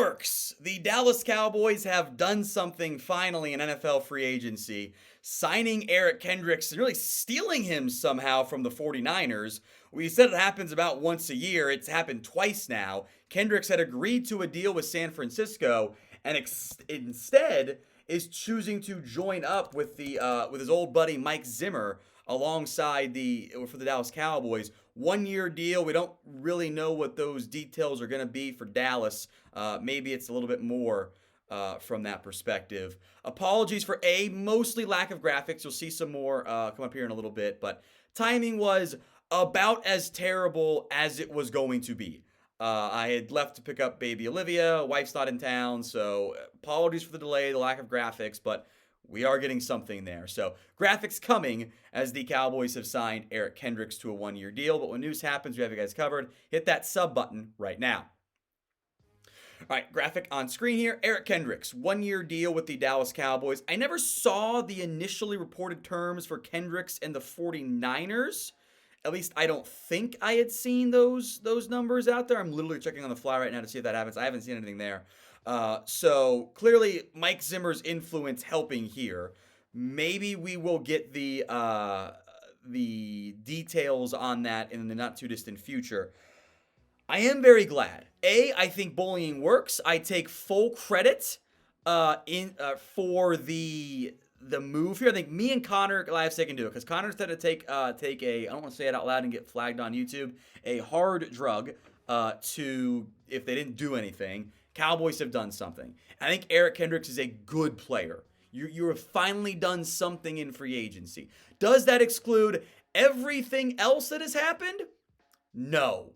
works. The Dallas Cowboys have done something finally in NFL free agency, signing Eric Kendricks and really stealing him somehow from the 49ers. We said it happens about once a year. It's happened twice now. Kendricks had agreed to a deal with San Francisco and instead is choosing to join up with with his old buddy Mike Zimmer alongside for the Dallas Cowboys. 1-year deal. We don't really know what those details are going to be for Dallas. Maybe it's a little bit more from that perspective. Apologies for mostly lack of graphics. You'll see some more come up here in a little bit, but timing was about as terrible as it was going to be. I had left to pick up baby Olivia. Wife's not in town, so apologies for the delay, the lack of graphics, but we are getting something there. So graphics coming as the Cowboys have signed Eric Kendricks to a 1-year deal. But when news happens, we have you guys covered. Hit that sub button right now. All right, graphic on screen here. Eric Kendricks, 1-year deal with the Dallas Cowboys. I never saw the initially reported terms for Kendricks and the 49ers. At least I don't think I had seen those numbers out there. I'm literally checking on the fly right now to see if that happens. I haven't seen anything there. So clearly Mike Zimmer's influence helping here. Maybe we will get the details on that in the not too distant future. I am very glad. I think bullying works. I take full credit for the move here. I think me and Connor Glavsek can do it because Connor's had to take a, I don't want to say it out loud and get flagged on YouTube, a hard drug to, if they didn't do anything, Cowboys have done something. I think Eric Kendricks is a good player. You have finally done something in free agency. Does that exclude everything else that has happened? No,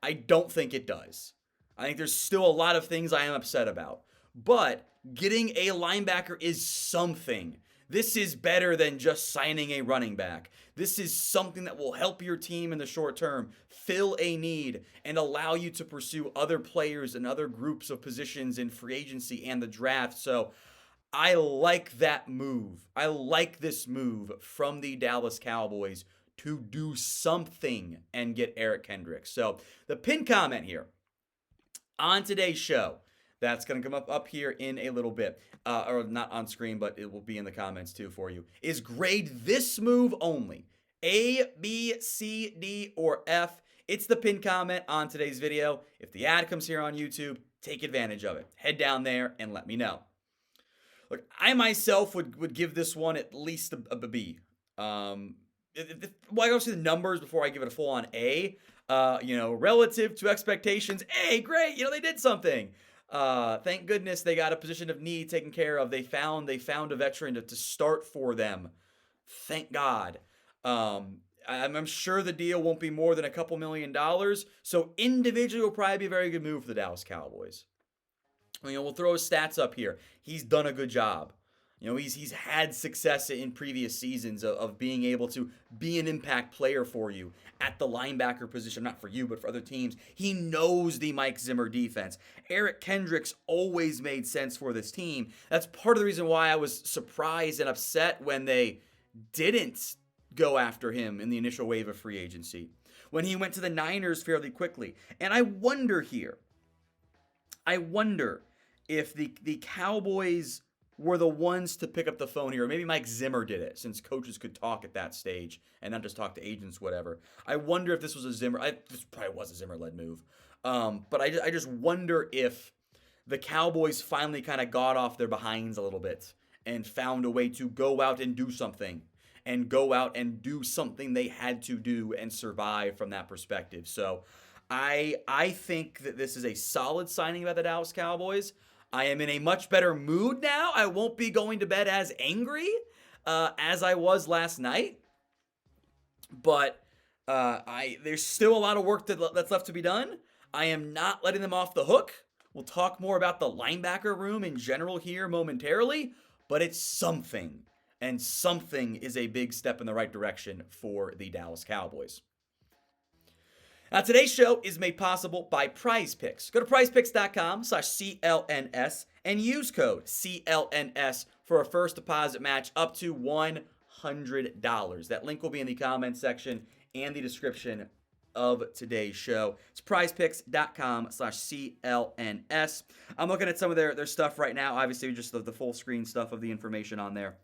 I don't think it does. I think there's still a lot of things I am upset about. But getting a linebacker is something. This is better than just signing a running back. This is something that will help your team in the short term, fill a need, and allow you to pursue other players and other groups of positions in free agency and the draft. So I like that move. I like this move from the Dallas Cowboys to do something and get Eric Kendricks. So the pinned comment here on today's show, that's going to come up here in a little bit, or not on screen, but it will be in the comments too for you, is grade this move only. A, B, C, D, or F. It's the pinned comment on today's video. If the ad comes here on YouTube, take advantage of it. Head down there and let me know. Look, I myself would give this one at least a B. Well, I don't see the numbers before I give it a full-on A. Relative to expectations, A, great. They did something. Thank goodness they got a position of need taken care of. They found a veteran to start for them. Thank God. I'm sure the deal won't be more than a couple $1 million. So individually will probably be a very good move for the Dallas Cowboys. We'll throw his stats up here. He's done a good job. He's had success in previous seasons of being able to be an impact player for you at the linebacker position, not for you, but for other teams. He knows the Mike Zimmer defense. Eric Kendricks always made sense for this team. That's part of the reason why I was surprised and upset when they didn't go after him in the initial wave of free agency, when he went to the Niners fairly quickly. And I wonder if the Cowboys were the ones to pick up the phone here. Or maybe Mike Zimmer did it, since coaches could talk at that stage and not just talk to agents, whatever. I wonder if this was a Zimmer. This probably was a Zimmer-led move. But I just wonder if the Cowboys finally kind of got off their behinds a little bit and found a way to go out and do something. And go out and do something they had to do and survive from that perspective. So I think that this is a solid signing by the Dallas Cowboys. I am in a much better mood now. I won't be going to bed as angry as I was last night. But there's still a lot of work that's left to be done. I am not letting them off the hook. We'll talk more about the linebacker room in general here momentarily. But it's something. And something is a big step in the right direction for the Dallas Cowboys. Now, today's show is made possible by Prize Picks. Go to prizepicks.com/CLNS and use code CLNS for a first deposit match up to $100. That link will be in the comments section and the description of today's show. It's prizepicks.com/CLNS. I'm looking at some of their stuff right now. Obviously, just the full screen stuff of the information on there.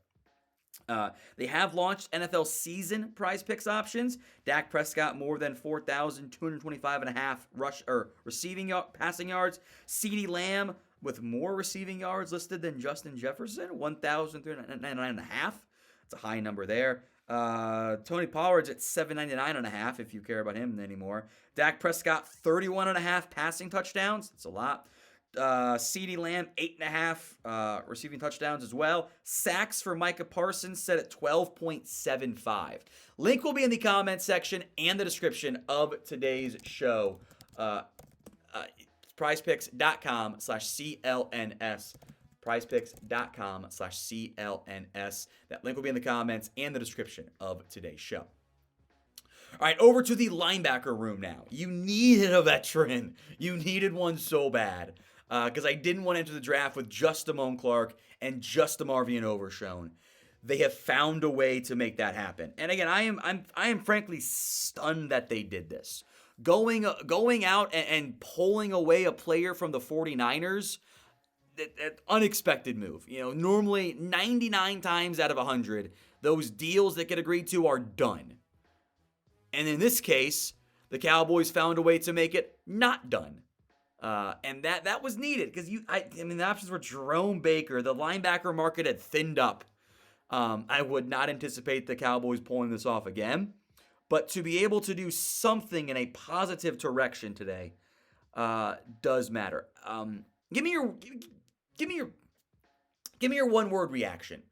They have launched NFL season prize picks options. Dak Prescott more than 4,225.5 passing yards. CeeDee Lamb with more receiving yards listed than Justin Jefferson, 1,399.5. It's a high number there. Tony Pollard's at 799.5 if you care about him anymore. Dak Prescott 31.5 passing touchdowns. That's a lot. CeeDee Lamb 8.5 receiving touchdowns as well. Sacks for Micah Parsons set at 12.75. Link will be in the comment section and the description of today's show. prizepicks.com/CLNS. prizepicks.com/CLNS. That link will be in the comments and the description of today's show. All right, over to the linebacker room now. You needed a veteran. You needed one so bad. Because I didn't want to enter the draft with just Damone Clark and just DeMarvion Overshown. They have found a way to make that happen. And again, I am frankly stunned that they did this. Going out and pulling away a player from the 49ers, that unexpected move. You know, normally 99 times out of 100, those deals that get agreed to are done. And in this case, the Cowboys found a way to make it not done. And that was needed because I mean the options were Jerome Baker. The linebacker market had thinned up. I would not anticipate the Cowboys pulling this off again, but to be able to do something in a positive direction today does matter. Give me your one word reaction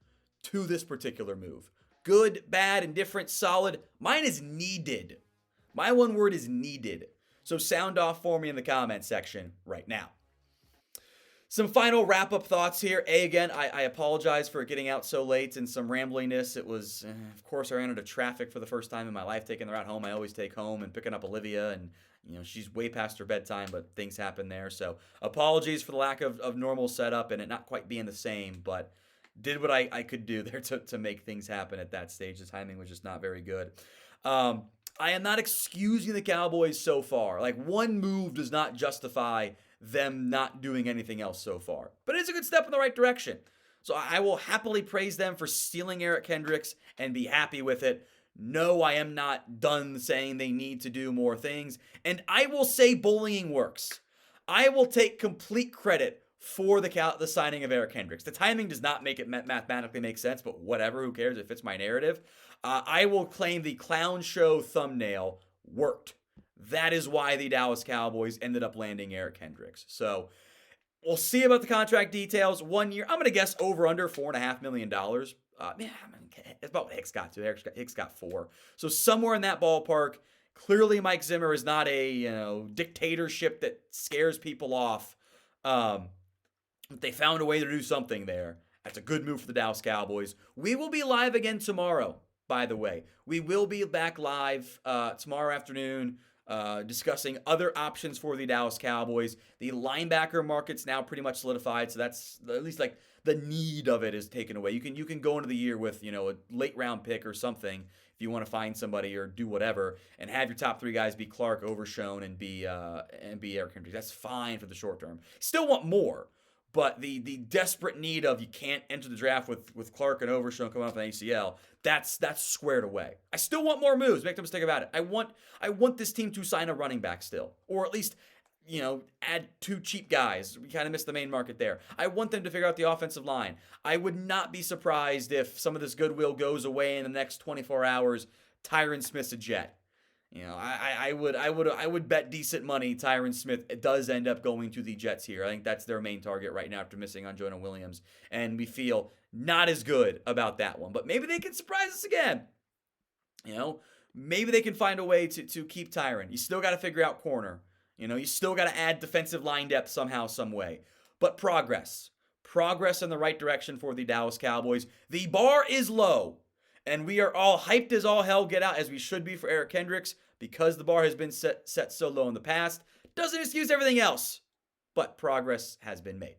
to this particular move. Good, bad, indifferent, solid. Mine is needed. My one word is needed. So sound off for me in the comment section right now. Some final wrap-up thoughts here. Again, I apologize for getting out so late and some rambliness. It was, of course, I ran into traffic for the first time in my life, taking the route home I always take home and picking up Olivia. And, you know, she's way past her bedtime, but things happen there. So apologies for the lack of normal setup and it not quite being the same, but did what I could do there to make things happen at that stage. The timing was just not very good. I am not excusing the Cowboys so far. Like, one move does not justify them not doing anything else so far. But it's a good step in the right direction. So I will happily praise them for stealing Eric Kendricks and be happy with it. No, I am not done saying they need to do more things. And I will say bullying works. I will take complete credit for the signing of Eric Kendricks. The timing does not make it mathematically make sense, but whatever, who cares? It fits my narrative. I will claim the clown show thumbnail worked. That is why the Dallas Cowboys ended up landing Eric Kendricks. So we'll see about the contract details. 1 year, I'm going to guess over under $4.5 million. It's about what Hicks got to. Hicks got 4. So somewhere in that ballpark. Clearly, Mike Zimmer is not a dictatorship that scares people off. They found a way to do something there. That's a good move for the Dallas Cowboys. We will be live again tomorrow, by the way. We will be back live tomorrow afternoon discussing other options for the Dallas Cowboys. The linebacker market's now pretty much solidified, so that's at least like the need of it is taken away. You can go into the year with, a late round pick or something if you want to find somebody or do whatever, and have your top 3 guys be Clark, Overshown, and be Eric Kendricks. That's fine for the short term. Still want more. But the desperate need of you can't enter the draft with Clark and Overshown coming off an ACL, that's squared away. I still want more moves. Make no mistake about it. I want this team to sign a running back still, or at least add 2 cheap guys. We kind of missed the main market there. I want them to figure out the offensive line. I would not be surprised if some of this goodwill goes away in the next 24 hours. Tyron Smith's a Jet. I would bet decent money Tyron Smith does end up going to the Jets here. I think that's their main target right now after missing on Jonah Williams. And we feel not as good about that one. But maybe they can surprise us again. Maybe they can find a way to keep Tyron. You still got to figure out corner. You still got to add defensive line depth somehow, some way. But progress in the right direction for the Dallas Cowboys. The bar is low. And we are all hyped as all hell get out, as we should be for Eric Kendricks, because the bar has been set so low in the past. Doesn't excuse everything else, but progress has been made.